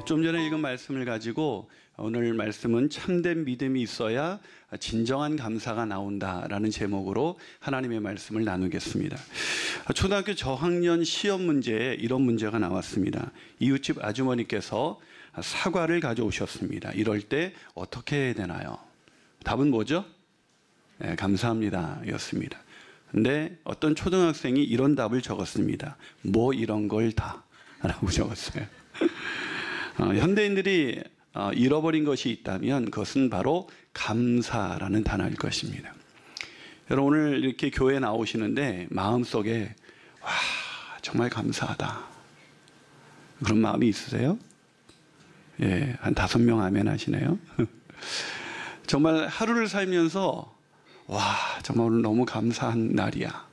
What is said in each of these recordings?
좀 전에 읽은 말씀을 가지고 오늘 말씀은 참된 믿음이 있어야 진정한 감사가 나온다라는 제목으로 하나님의 말씀을 나누겠습니다. 초등학교 저학년 시험 문제에 이런 문제가 나왔습니다. 이웃집 아주머니께서 사과를 가져오셨습니다. 이럴 때 어떻게 해야 되나요? 답은 뭐죠? 네, 감사합니다 였습니다. 근데 어떤 초등학생이 이런 답을 적었습니다. 뭐 이런 걸 다 라고 적었어요. 현대인들이 잃어버린 것이 있다면 그것은 바로 감사라는 단어일 것입니다. 여러분 오늘 이렇게 교회에 나오시는데 마음속에 와 정말 감사하다 그런 마음이 있으세요? 예, 한 5명 아멘 하시네요. 정말 하루를 살면서 와 정말 오늘 너무 감사한 날이야.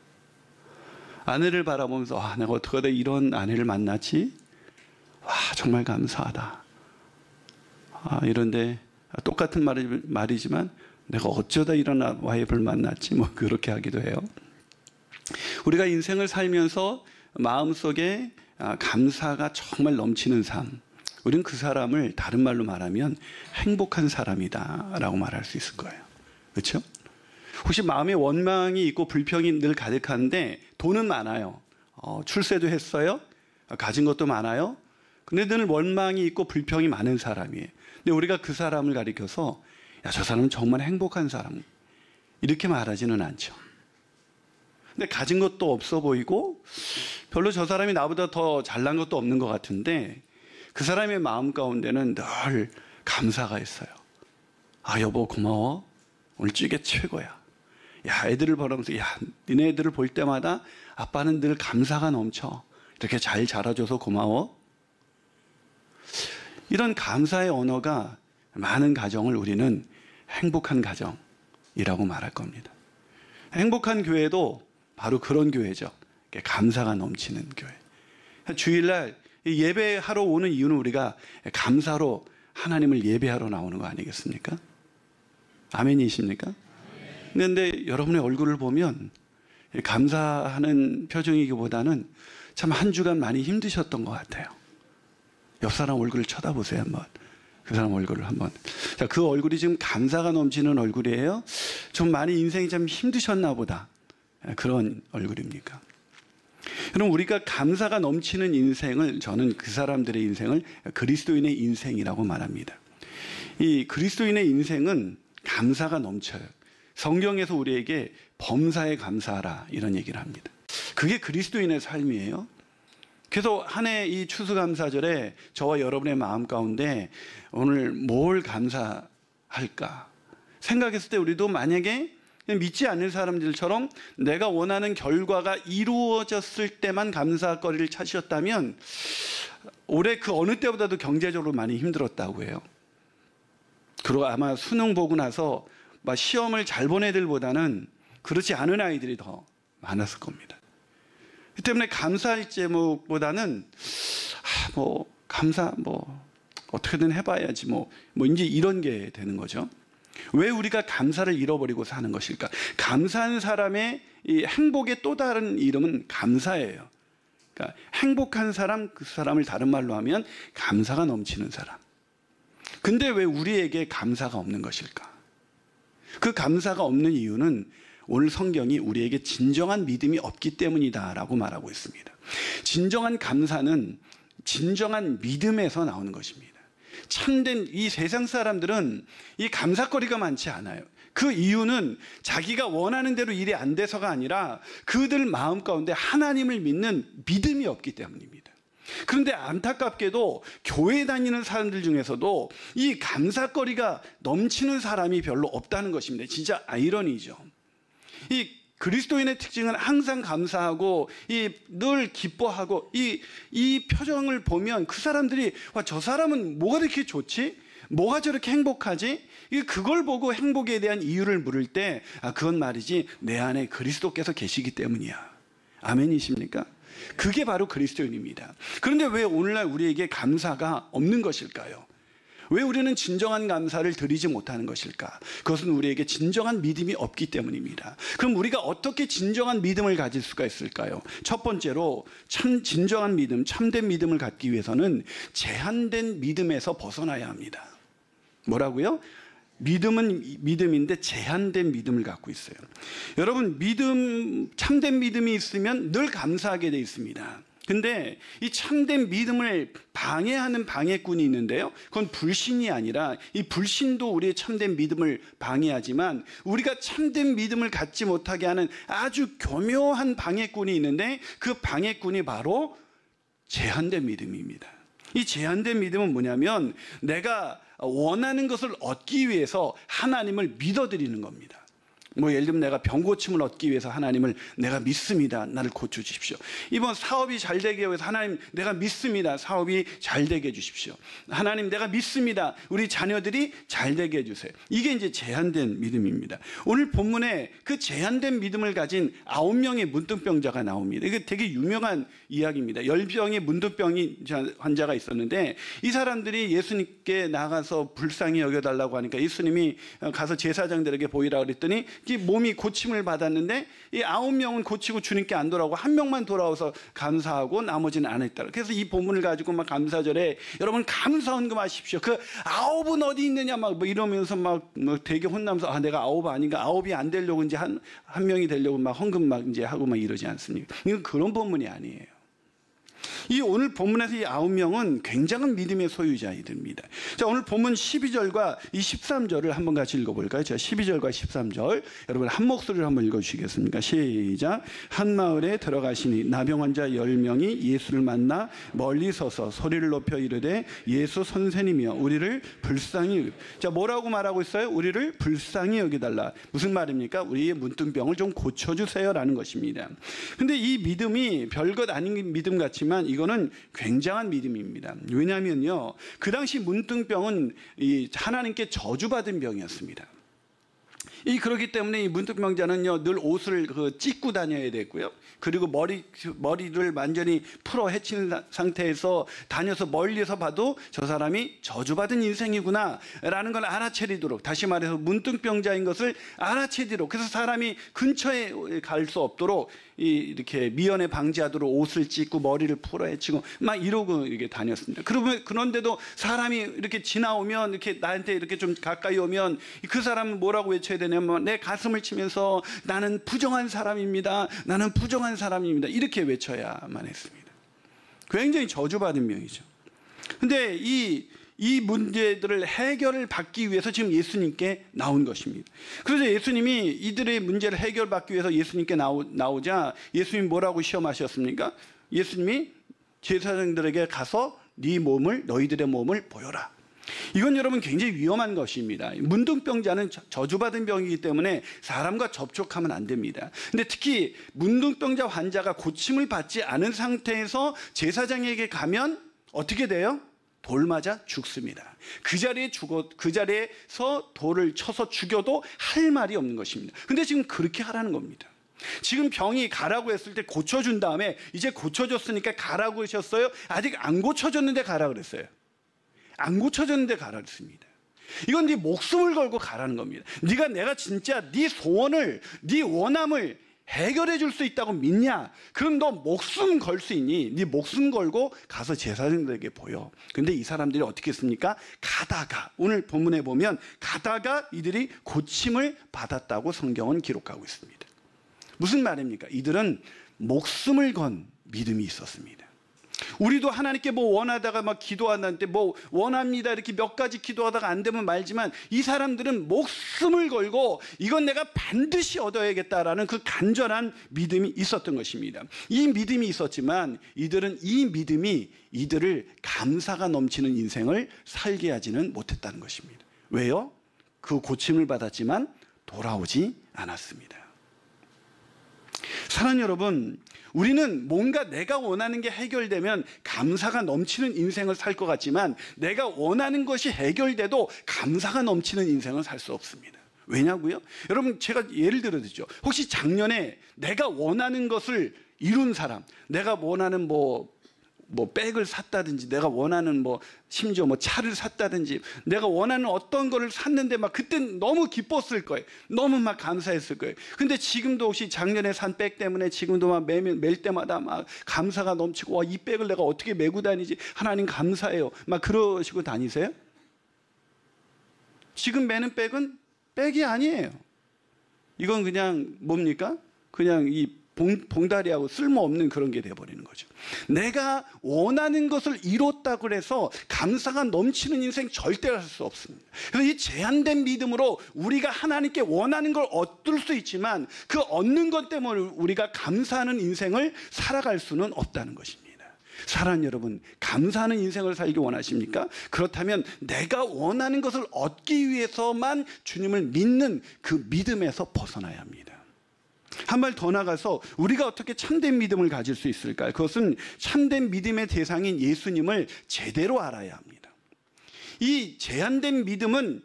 아내를 바라보면서 와 내가 어떻게 하다 이런 아내를 만났지? 와 정말 감사하다. 이런데 똑같은 말이지만 내가 어쩌다 이런 와이프를 만났지? 뭐 그렇게 하기도 해요. 우리가 인생을 살면서 마음속에 감사가 정말 넘치는 삶, 우리는 그 사람을 다른 말로 말하면 행복한 사람이다 라고 말할 수 있을 거예요. 그렇죠? 혹시 마음에 원망이 있고 불평이 늘 가득한데 돈은 많아요. 출세도 했어요. 가진 것도 많아요. 근데 늘 원망이 있고 불평이 많은 사람이에요. 근데 우리가 그 사람을 가리켜서 야, 저 사람은 정말 행복한 사람 이렇게 말하지는 않죠. 근데 가진 것도 없어 보이고 별로 저 사람이 나보다 더 잘난 것도 없는 것 같은데 그 사람의 마음 가운데는 늘 감사가 있어요. 여보 고마워. 오늘 찌개 최고야. 야 애들을 보면서 야 니네 애들을 볼 때마다 아빠는 늘 감사가 넘쳐. 이렇게 잘 자라줘서 고마워. 이런 감사의 언어가 많은 가정을 우리는 행복한 가정이라고 말할 겁니다. 행복한 교회도 바로 그런 교회죠. 감사가 넘치는 교회. 주일날 예배하러 오는 이유는 우리가 감사로 하나님을 예배하러 나오는 거 아니겠습니까? 아멘이십니까? 그런데 여러분의 얼굴을 보면 감사하는 표정이기보다는 참 한 주간 많이 힘드셨던 것 같아요. 옆 사람 얼굴을 쳐다보세요 한번. 그 사람 얼굴을 한번. 자, 그 얼굴이 지금 감사가 넘치는 얼굴이에요? 좀 많이 인생이 좀 힘드셨나 보다. 그런 얼굴입니까? 여러분 우리가 감사가 넘치는 인생을 저는 그 사람들의 인생을 그리스도인의 인생이라고 말합니다. 이 그리스도인의 인생은 감사가 넘쳐요. 성경에서 우리에게 범사에 감사하라 이런 얘기를 합니다. 그게 그리스도인의 삶이에요. 그래서 한 해 이 추수감사절에 저와 여러분의 마음 가운데 오늘 뭘 감사할까 생각했을 때 우리도 만약에 믿지 않는 사람들처럼 내가 원하는 결과가 이루어졌을 때만 감사거리를 찾으셨다면 올해 그 어느 때보다도 경제적으로 많이 힘들었다고 해요. 그리고 아마 수능 보고 나서 막 시험을 잘 본 애들보다는 그렇지 않은 아이들이 더 많았을 겁니다. 그 때문에 감사할 제목보다는 감사 어떻게든 해봐야지 이제 이런 게 되는 거죠. 왜 우리가 감사를 잃어버리고 사는 것일까? 감사한 사람의 이 행복의 또 다른 이름은 감사예요. 그러니까 행복한 사람, 그 사람을 다른 말로 하면 감사가 넘치는 사람. 근데 왜 우리에게 감사가 없는 것일까? 그 감사가 없는 이유는 오늘 성경이 우리에게 진정한 믿음이 없기 때문이다라고 말하고 있습니다. 진정한 감사는 진정한 믿음에서 나오는 것입니다. 참된 이 세상 사람들은 이 감사거리가 많지 않아요. 그 이유는 자기가 원하는 대로 일이 안 돼서가 아니라 그들 마음 가운데 하나님을 믿는 믿음이 없기 때문입니다. 그런데 안타깝게도 교회 다니는 사람들 중에서도 이 감사거리가 넘치는 사람이 별로 없다는 것입니다. 진짜 아이러니죠. 이 그리스도인의 특징은 항상 감사하고 늘 기뻐하고 이 표정을 보면 그 사람들이 와, 저 사람은 뭐가 이렇게 좋지? 뭐가 저렇게 행복하지? 그걸 보고 행복에 대한 이유를 물을 때 그건 말이지 내 안에 그리스도께서 계시기 때문이야. 아멘이십니까? 그게 바로 그리스도인입니다. 그런데 왜 오늘날 우리에게 감사가 없는 것일까요? 왜 우리는 진정한 감사를 드리지 못하는 것일까? 그것은 우리에게 진정한 믿음이 없기 때문입니다. 그럼 우리가 어떻게 진정한 믿음을 가질 수가 있을까요? 첫 번째로 진정한 믿음, 참된 믿음을 갖기 위해서는 제한된 믿음에서 벗어나야 합니다. 뭐라고요? 믿음은 믿음인데 제한된 믿음을 갖고 있어요. 여러분, 참된 믿음이 있으면 늘 감사하게 돼 있습니다. 근데 이 참된 믿음을 방해하는 방해꾼이 있는데요, 그건 불신이 아니라, 이 불신도 우리의 참된 믿음을 방해하지만 우리가 참된 믿음을 갖지 못하게 하는 아주 교묘한 방해꾼이 있는데, 그 방해꾼이 바로 제한된 믿음입니다. 이 제한된 믿음은 뭐냐면, 내가 원하는 것을 얻기 위해서 하나님을 믿어드리는 겁니다. 예를 들면 내가 병 고침을 얻기 위해서 하나님을 내가 믿습니다. 나를 고쳐주십시오. 이번 사업이 잘 되게 위해서 하나님 내가 믿습니다. 사업이 잘 되게 해주십시오. 하나님 내가 믿습니다. 우리 자녀들이 잘 되게 해주세요. 이게 이제 제한된 믿음입니다. 오늘 본문에 그 제한된 믿음을 가진 9명의 문둥병자가 나옵니다. 이게 되게 유명한 이야기입니다. 열병의 문둥병 환자가 있었는데, 이 사람들이 예수님께 나가서 불쌍히 여겨달라고 하니까 예수님이 가서 제사장들에게 보이라 그랬더니 몸이 고침을 받았는데, 이 9명은 고치고 주님께 안 돌아오고 1명만 돌아와서 감사하고 나머지는 안 했다. 그래서 이 본문을 가지고 막 감사절에 여러분 감사 헌금 하십시오. 그 9은 어디 있느냐 막 이러면서 막 되게 혼나면서, 내가 9 아닌가, 9이 안 되려고 이제 한 명이 되려고 막 헌금 막 이제 하고 막 이러지 않습니까? 이건 그런 본문이 아니에요. 이 오늘 본문에서 이 9명은 굉장한 믿음의 소유자이들입니다. 자, 오늘 본문 12절과 이 13절을 한번 같이 읽어볼까요? 자, 12절과 13절 여러분 한 목소리로 한번 읽어주시겠습니까? 시작. 한 마을에 들어가시니 나병 환자 10명이 예수를 만나 멀리 서서 소리를 높여 이르되 예수 선생님이여 우리를 불쌍히. 자, 뭐라고 말하고 있어요? 우리를 불쌍히 여기달라. 무슨 말입니까? 우리의 문둥병을 좀 고쳐주세요 라는 것입니다. 근데 이 믿음이 별것 아닌 믿음 같지만 이거는 굉장한 믿음입니다. 왜냐하면요, 그 당시 문둥병은 하나님께 저주받은 병이었습니다. 그렇기 때문에 이 문둥병자는요, 늘 옷을 찢고 다녀야 됐고요. 그리고 머리를 완전히 풀어 헤친 상태에서 다녀서 멀리서 봐도 저 사람이 저주받은 인생이구나 라는 걸 알아채리도록, 다시 말해서 문둥병자인 것을 알아채리도록, 그래서 사람이 근처에 갈 수 없도록 이렇게 미연에 방지하도록 옷을 찢고 머리를 풀어 헤치고 막 이러고 이렇게 다녔습니다. 그런데도 사람이 이렇게 지나오면, 이렇게 나한테 이렇게 좀 가까이 오면 그 사람은 뭐라고 외쳐야 되냐면, 내 가슴을 치면서 나는 부정한 사람입니다. 나는 부정한 사람입니다. 이렇게 외쳐야만 했습니다. 굉장히 저주받은 병이죠. 근데 이 문제들을 해결을 받기 위해서 지금 예수님께 나온 것입니다. 그래서 예수님이 이들의 문제를 해결받기 위해서 예수님께 나오자 예수님이 뭐라고 시험하셨습니까? 예수님이 제사장들에게 가서 너희들의 몸을 보여라. 이건 여러분 굉장히 위험한 것입니다. 문둥병자는 저주받은 병이기 때문에 사람과 접촉하면 안 됩니다. 근데 특히 문둥병자 환자가 고침을 받지 않은 상태에서 제사장에게 가면 어떻게 돼요? 돌 맞아 죽습니다. 그 자리에서 돌을 쳐서 죽여도 할 말이 없는 것입니다. 근데 지금 그렇게 하라는 겁니다. 지금 병이 가라고 했을 때 고쳐준 다음에 이제 고쳐졌으니까 가라고 하셨어요? 아직 안 고쳐졌는데 가라 그랬어요. 안 고쳐졌는데 가라 그랬습니다. 이건 네 목숨을 걸고 가라는 겁니다. 내가 진짜 네 소원을, 네 원함을 해결해 줄 수 있다고 믿냐? 그럼 너 목숨 걸 수 있니? 네 목숨 걸고 가서 제사장들에게 보여. 근데 이 사람들이 어떻게 했습니까? 가다가, 오늘 본문에 보면 가다가 이들이 고침을 받았다고 성경은 기록하고 있습니다. 무슨 말입니까? 이들은 목숨을 건 믿음이 있었습니다. 우리도 하나님께 뭐 원하다가 막 기도하는데 뭐 원합니다 이렇게 몇 가지 기도하다가 안 되면 말지만, 이 사람들은 목숨을 걸고 이건 내가 반드시 얻어야겠다라는 그 간절한 믿음이 있었던 것입니다. 이 믿음이 있었지만 이들은 이 믿음이 이들을 감사가 넘치는 인생을 살게 하지는 못했다는 것입니다. 왜요? 그 고침을 받았지만 돌아오지 않았습니다. 사랑하는 여러분, 우리는 뭔가 내가 원하는 게 해결되면 감사가 넘치는 인생을 살 것 같지만, 내가 원하는 것이 해결돼도 감사가 넘치는 인생을 살 수 없습니다. 왜냐고요? 여러분, 제가 예를 들어드리죠. 혹시 작년에 내가 원하는 것을 이룬 사람, 내가 원하는 뭐 백을 샀다든지, 내가 원하는 뭐 심지어 뭐 차를 샀다든지, 내가 원하는 어떤 거를 샀는데 막 그때 너무 기뻤을 거예요. 너무 막 감사했을 거예요. 근데 지금도 혹시 작년에 산 백 때문에 지금도 막 맬 때마다 막 감사가 넘치고, 와, 이 백을 내가 어떻게 메고 다니지? 하나님 감사해요. 막 그러시고 다니세요? 지금 매는 백은 백이 아니에요. 이건 그냥 뭡니까? 그냥 이 봉다리하고 쓸모없는 그런 게 돼버리는 거죠. 내가 원하는 것을 이뤘다고 해서 감사가 넘치는 인생 절대 할 수 없습니다. 그래서 이 제한된 믿음으로 우리가 하나님께 원하는 걸 얻을 수 있지만 그 얻는 것 때문에 우리가 감사하는 인생을 살아갈 수는 없다는 것입니다. 사랑하는 여러분, 감사하는 인생을 살기 원하십니까? 그렇다면 내가 원하는 것을 얻기 위해서만 주님을 믿는 그 믿음에서 벗어나야 합니다. 한 발 더 나가서 우리가 어떻게 참된 믿음을 가질 수 있을까요? 그것은 참된 믿음의 대상인 예수님을 제대로 알아야 합니다. 이 제한된 믿음은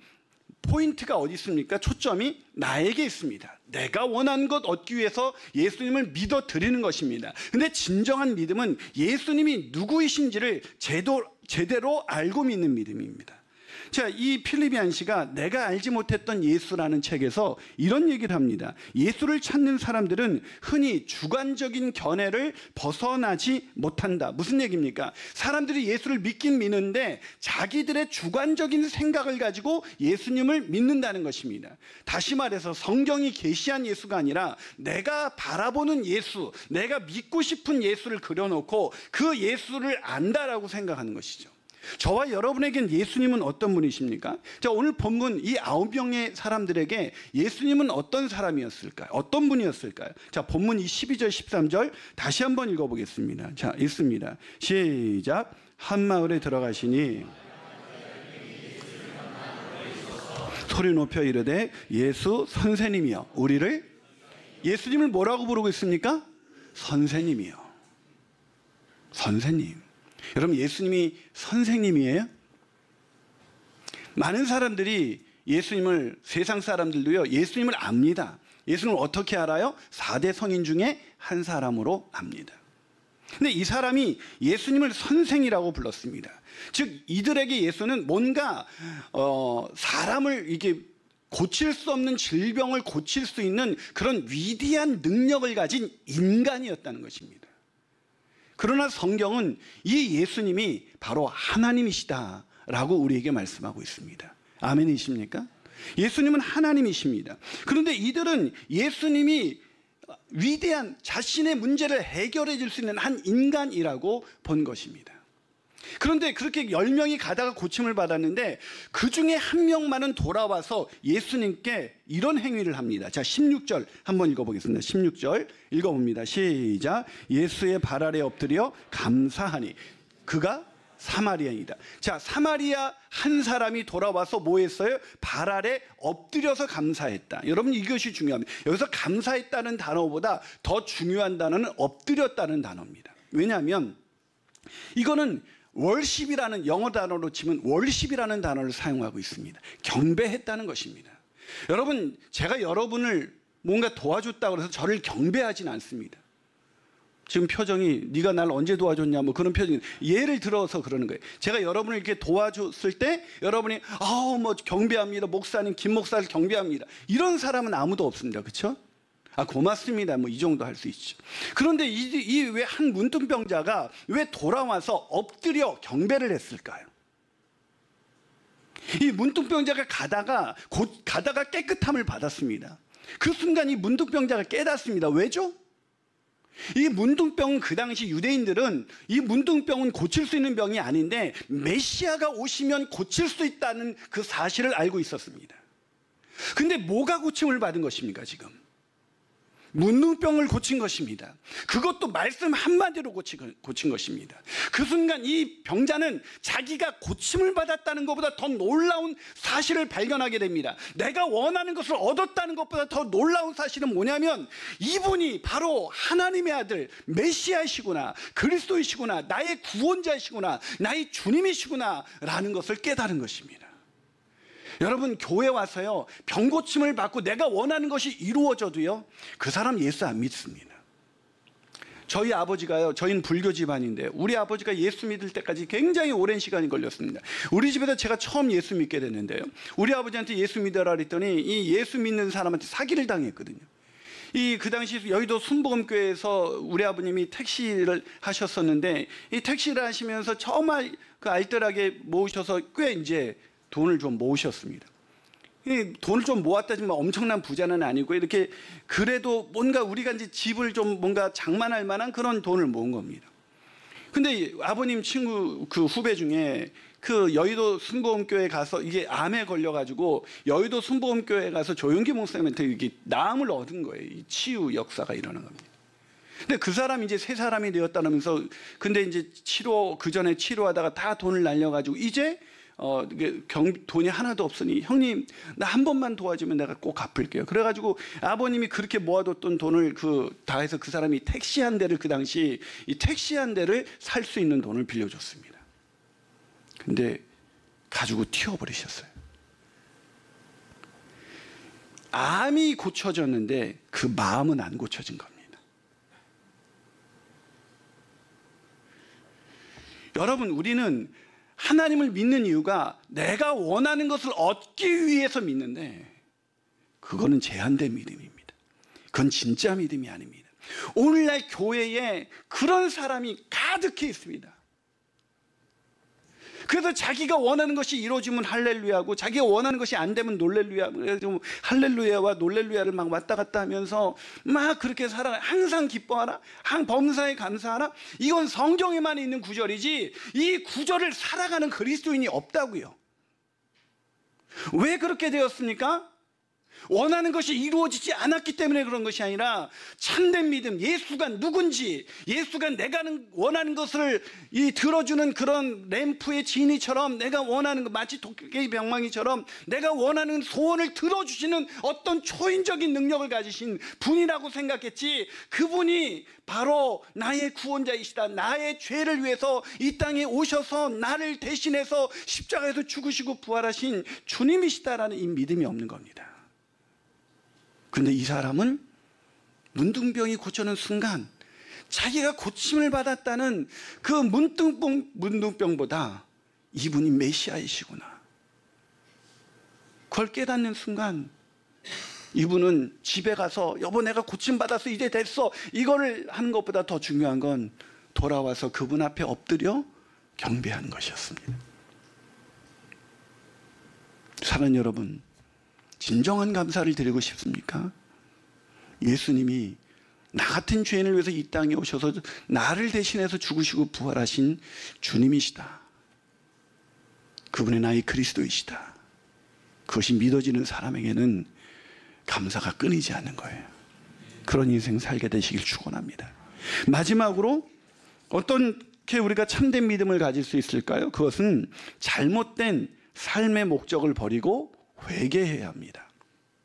포인트가 어디 있습니까? 초점이 나에게 있습니다. 내가 원하는 것 얻기 위해서 예수님을 믿어 드리는 것입니다. 근데 진정한 믿음은 예수님이 누구이신지를 제대로 알고 믿는 믿음입니다. 자, 이 필리비안 씨가 내가 알지 못했던 예수라는 책에서 이런 얘기를 합니다. 예수를 찾는 사람들은 흔히 주관적인 견해를 벗어나지 못한다. 무슨 얘기입니까? 사람들이 예수를 믿긴 믿는데 자기들의 주관적인 생각을 가지고 예수님을 믿는다는 것입니다. 다시 말해서 성경이 계시한 예수가 아니라 내가 바라보는 예수, 내가 믿고 싶은 예수를 그려놓고 그 예수를 안다라고 생각하는 것이죠. 저와 여러분에겐 예수님은 어떤 분이십니까? 자, 오늘 본문 이 9명의 사람들에게 예수님은 어떤 사람이었을까요? 어떤 분이었을까요? 자, 본문 이 12절 13절 다시 한번 읽어보겠습니다. 자, 읽습니다. 시작. 한 마을에 들어가시니 소리 높여 이르되 예수 선생님이여 우리를, 예수님을 뭐라고 부르고 있습니까? 선생님이요. 선생님. 여러분, 예수님이 선생님이에요? 많은 사람들이 예수님을, 세상 사람들도요, 예수님을 압니다. 예수님을 어떻게 알아요? 4대 성인 중에 한 사람으로 압니다. 근데 이 사람이 예수님을 선생이라고 불렀습니다. 즉, 이들에게 예수는 뭔가 사람을 이게 고칠 수 없는 질병을 고칠 수 있는 그런 위대한 능력을 가진 인간이었다는 것입니다. 그러나 성경은 이 예수님이 바로 하나님이시다라고 우리에게 말씀하고 있습니다. 아멘이십니까? 예수님은 하나님이십니다. 그런데 이들은 예수님이 위대한 자신의 문제를 해결해 줄 수 있는 한 인간이라고 본 것입니다. 그런데 그렇게 10명이 가다가 고침을 받았는데 그 중에 한 명만은 돌아와서 예수님께 이런 행위를 합니다. 자, 16절 한번 읽어보겠습니다. 16절 읽어봅니다. 시작. 예수의 발 아래 엎드려 감사하니 그가 사마리아인이다. 자, 사마리아 한 사람이 돌아와서 뭐 했어요? 발 아래 엎드려서 감사했다. 여러분, 이것이 중요합니다. 여기서 감사했다는 단어보다 더 중요한 단어는 엎드렸다는 단어입니다. 왜냐하면 이거는 월십이라는, 영어 단어로 치면 월십이라는 단어를 사용하고 있습니다. 경배했다는 것입니다. 여러분, 제가 여러분을 뭔가 도와줬다고 해서 저를 경배하진 않습니다. 지금 표정이 네가 날 언제 도와줬냐 뭐 그런 표정이, 예를 들어서 그러는 거예요. 제가 여러분을 이렇게 도와줬을 때 여러분이 뭐 경배합니다. 목사님, 김 목사를 경배합니다. 이런 사람은 아무도 없습니다. 그렇죠? 고맙습니다. 뭐 이 정도 할 수 있죠. 그런데 이 왜 한 문둥병자가 왜 돌아와서 엎드려 경배를 했을까요? 이 문둥병자가 가다가 깨끗함을 받았습니다. 그 순간 이 문둥병자가 깨닫습니다. 왜죠? 이 문둥병은, 그 당시 유대인들은 이 문둥병은 고칠 수 있는 병이 아닌데 메시아가 오시면 고칠 수 있다는 그 사실을 알고 있었습니다. 근데 뭐가 고침을 받은 것입니까? 지금 문둥병을 고친 것입니다. 그것도 말씀 한마디로 고친 것입니다. 그 순간 이 병자는 자기가 고침을 받았다는 것보다 더 놀라운 사실을 발견하게 됩니다. 내가 원하는 것을 얻었다는 것보다 더 놀라운 사실은 뭐냐면 이분이 바로 하나님의 아들 메시아이시구나, 그리스도이시구나, 나의 구원자이시구나, 나의 주님이시구나 라는 것을 깨달은 것입니다. 여러분, 교회 와서요, 병 고침을 받고 내가 원하는 것이 이루어져도요, 그 사람 예수 안 믿습니다. 저희 아버지가요, 저희는 불교 집안인데 우리 아버지가 예수 믿을 때까지 굉장히 오랜 시간이 걸렸습니다. 우리 집에서 제가 처음 예수 믿게 됐는데요, 우리 아버지한테 예수 믿어라 그랬더니 이 예수 믿는 사람한테 사기를 당했거든요. 그 당시 여의도 순복음교회에서 우리 아버님이 택시를 하셨었는데, 이 택시를 하시면서 정말 그 알뜰하게 모으셔서 꽤 이제 돈을 좀 모으셨습니다. 돈을 좀 모았다지만 엄청난 부자는 아니고, 이렇게 그래도 뭔가 우리가 이제 집을 좀 뭔가 장만할 만한 그런 돈을 모은 겁니다. 근데 아버님 친구 그 후배 중에 그 여의도 순복음교회 가서 이게 암에 걸려가지고 여의도 순복음교회 가서 조용기 목사님한테 이게 나음을 얻은 거예요. 이 치유 역사가 일어난 겁니다. 근데 그 사람이 이제 새 사람이 되었다면서, 근데 이제 그 전에 치료하다가 다 돈을 날려가지고 이제 돈이 하나도 없으니 형님 나 한 번만 도와주면 내가 꼭 갚을게요. 그래가지고 아버님이 그렇게 모아뒀던 돈을 다 해서 그 사람이 택시 한 대를, 그 당시 이 택시 한 대를 살 수 있는 돈을 빌려줬습니다. 근데 가지고 튀어버리셨어요. 암이 고쳐졌는데 그 마음은 안 고쳐진 겁니다. 여러분, 우리는 하나님을 믿는 이유가 내가 원하는 것을 얻기 위해서 믿는데, 그거는 제한된 믿음입니다. 그건 진짜 믿음이 아닙니다. 오늘날 교회에 그런 사람이 가득히 있습니다. 그래서 자기가 원하는 것이 이루어지면 할렐루야고, 자기가 원하는 것이 안 되면 놀렐루야, 할렐루야와 놀렐루야를 막 왔다 갔다 하면서 막 그렇게 살아가. 항상 기뻐하라, 범사에 감사하라. 이건 성경에만 있는 구절이지 이 구절을 살아가는 그리스도인이 없다고요. 왜 그렇게 되었습니까? 원하는 것이 이루어지지 않았기 때문에 그런 것이 아니라, 참된 믿음, 예수가 누군지, 예수가 내가 원하는 것을 들어주는 그런 램프의 진이처럼, 내가 원하는 것, 마치 도깨비 방망이처럼 내가 원하는 소원을 들어주시는 어떤 초인적인 능력을 가지신 분이라고 생각했지, 그분이 바로 나의 구원자이시다, 나의 죄를 위해서 이 땅에 오셔서 나를 대신해서 십자가에서 죽으시고 부활하신 주님이시다라는 이 믿음이 없는 겁니다. 근데 이 사람은 문둥병이 고쳐는 순간 자기가 고침을 받았다는 그 문둥병보다 이분이 메시아이시구나, 그걸 깨닫는 순간 이분은 집에 가서 여보 내가 고침받았어, 이제 됐어, 이거를 하는 것보다 더 중요한 건 돌아와서 그분 앞에 엎드려 경배하는 것이었습니다. 사랑하는 여러분, 진정한 감사를 드리고 싶습니까? 예수님이 나 같은 죄인을 위해서 이 땅에 오셔서 나를 대신해서 죽으시고 부활하신 주님이시다, 그분의 나의 그리스도이시다, 그것이 믿어지는 사람에게는 감사가 끊이지 않는 거예요. 그런 인생 살게 되시길 축원합니다. 마지막으로 어떻게 우리가 참된 믿음을 가질 수 있을까요? 그것은 잘못된 삶의 목적을 버리고 회개해야 합니다.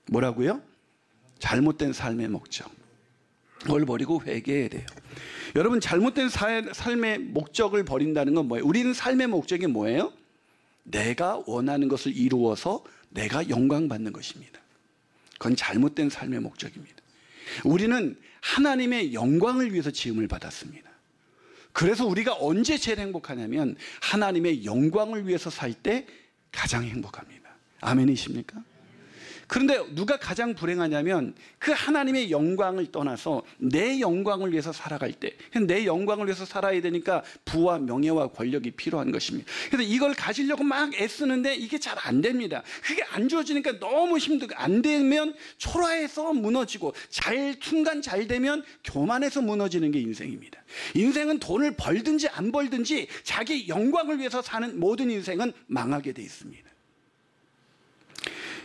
뭐라고요? 잘못된 삶의 목적, 그걸 버리고 회개해야 돼요. 여러분, 잘못된 삶의 목적을 버린다는 건 뭐예요? 우리는 삶의 목적이 뭐예요? 내가 원하는 것을 이루어서 내가 영광 받는 것입니다. 그건 잘못된 삶의 목적입니다. 우리는 하나님의 영광을 위해서 지음을 받았습니다. 그래서 우리가 언제 제일 행복하냐면 하나님의 영광을 위해서 살 때 가장 행복합니다. 아멘이십니까? 그런데 누가 가장 불행하냐면 그 하나님의 영광을 떠나서 내 영광을 위해서 살아갈 때, 내 영광을 위해서 살아야 되니까 부와 명예와 권력이 필요한 것입니다. 그래서 이걸 가지려고 막 애쓰는데 이게 잘 안 됩니다. 그게 안 주어지니까 너무 힘들고, 안 되면 초라해서 무너지고, 순간 잘 되면 교만해서 무너지는 게 인생입니다. 인생은 돈을 벌든지 안 벌든지 자기 영광을 위해서 사는 모든 인생은 망하게 돼 있습니다.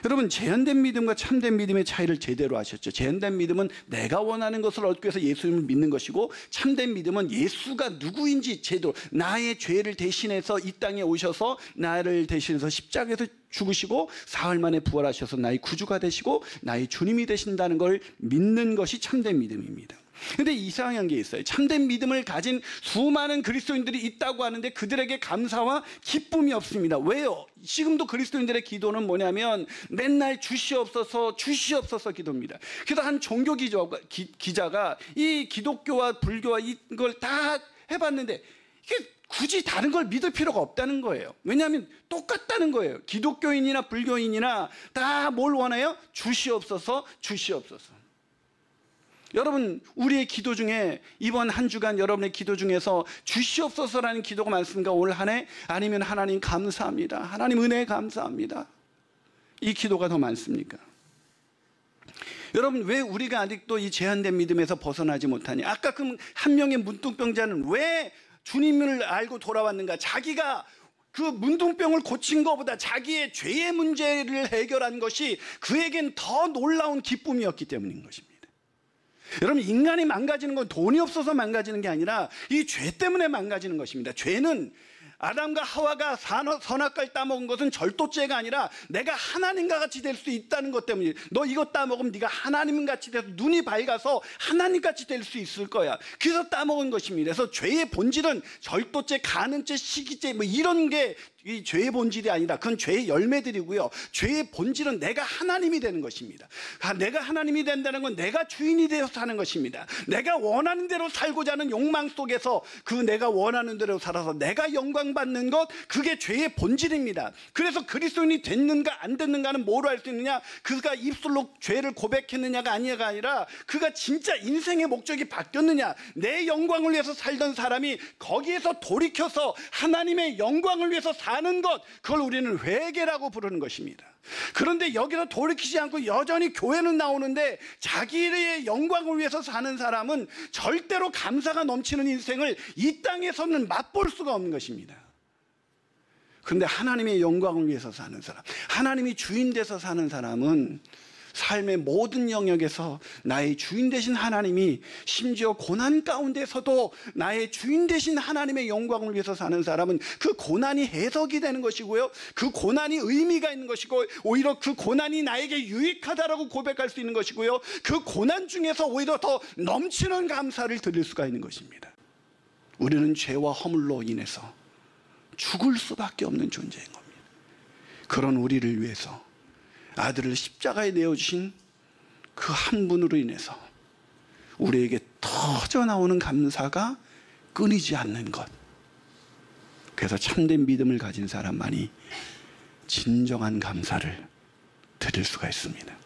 여러분, 제한된 믿음과 참된 믿음의 차이를 제대로 아셨죠? 제한된 믿음은 내가 원하는 것을 얻기 위해서 예수님을 믿는 것이고, 참된 믿음은 예수가 누구인지 제대로, 나의 죄를 대신해서 이 땅에 오셔서 나를 대신해서 십자가에서 죽으시고 사흘 만에 부활하셔서 나의 구주가 되시고 나의 주님이 되신다는 걸 믿는 것이 참된 믿음입니다. 근데 이상한 게 있어요. 참된 믿음을 가진 수많은 그리스도인들이 있다고 하는데 그들에게 감사와 기쁨이 없습니다. 왜요? 지금도 그리스도인들의 기도는 뭐냐면 맨날 주시옵소서 주시옵소서 기도입니다. 그래서 한 종교 기자가 이 기독교와 불교와 이걸 다 해봤는데 이게 굳이 다른 걸 믿을 필요가 없다는 거예요. 왜냐하면 똑같다는 거예요. 기독교인이나 불교인이나 다 뭘 원해요? 주시옵소서 주시옵소서. 여러분, 우리의 기도 중에 이번 한 주간 여러분의 기도 중에서 주시옵소서라는 기도가 많습니까? 올 한 해? 아니면 하나님 감사합니다, 하나님 은혜 감사합니다, 이 기도가 더 많습니까? 여러분, 왜 우리가 아직도 이 제한된 믿음에서 벗어나지 못하냐? 아까 그 한 명의 문둥병자는 왜 주님을 알고 돌아왔는가? 자기가 그 문둥병을 고친 것보다 자기의 죄의 문제를 해결한 것이 그에겐 더 놀라운 기쁨이었기 때문인 것입니다. 여러분, 인간이 망가지는 건 돈이 없어서 망가지는 게 아니라 이 죄 때문에 망가지는 것입니다. 죄는 아담과 하와가 선악과를 따먹은 것은 절도죄가 아니라 내가 하나님과 같이 될 수 있다는 것 때문에, 너 이거 따먹으면 네가 하나님같이 돼서 눈이 밝아서 하나님같이 될 수 있을 거야, 그래서 따먹은 것입니다. 그래서 죄의 본질은 절도죄, 간음죄, 시기죄 뭐 이런 게 이 죄의 본질이 아니라 그건 죄의 열매들이고요. 죄의 본질은 내가 하나님이 되는 것입니다. 내가 하나님이 된다는 건 내가 주인이 되어서 사는 것입니다. 내가 원하는 대로 살고자 하는 욕망 속에서 그 내가 원하는 대로 살아서 내가 영광 받는 것, 그게 죄의 본질입니다. 그래서 그리스도인이 됐는가 안 됐는가는 뭐로 알 수 있느냐? 그가 입술로 죄를 고백했느냐가 아니라 그가 진짜 인생의 목적이 바뀌었느냐? 내 영광을 위해서 살던 사람이 거기에서 돌이켜서 하나님의 영광을 위해서 사는 것, 그걸 우리는 회개라고 부르는 것입니다. 그런데 여기서 돌이키지 않고 여전히 교회는 나오는데 자기의 영광을 위해서 사는 사람은 절대로 감사가 넘치는 인생을 이 땅에서는 맛볼 수가 없는 것입니다. 그런데 하나님의 영광을 위해서 사는 사람, 하나님이 주인 돼서 사는 사람은 삶의 모든 영역에서 나의 주인 되신 하나님이, 심지어 고난 가운데서도 나의 주인 되신 하나님의 영광을 위해서 사는 사람은 그 고난이 해석이 되는 것이고요, 그 고난이 의미가 있는 것이고, 오히려 그 고난이 나에게 유익하다라고 고백할 수 있는 것이고요, 그 고난 중에서 오히려 더 넘치는 감사를 드릴 수가 있는 것입니다. 우리는 죄와 허물로 인해서 죽을 수밖에 없는 존재인 겁니다. 그런 우리를 위해서 아들을 십자가에 내어주신 그 한 분으로 인해서 우리에게 터져 나오는 감사가 끊이지 않는 것. 그래서 참된 믿음을 가진 사람만이 진정한 감사를 드릴 수가 있습니다.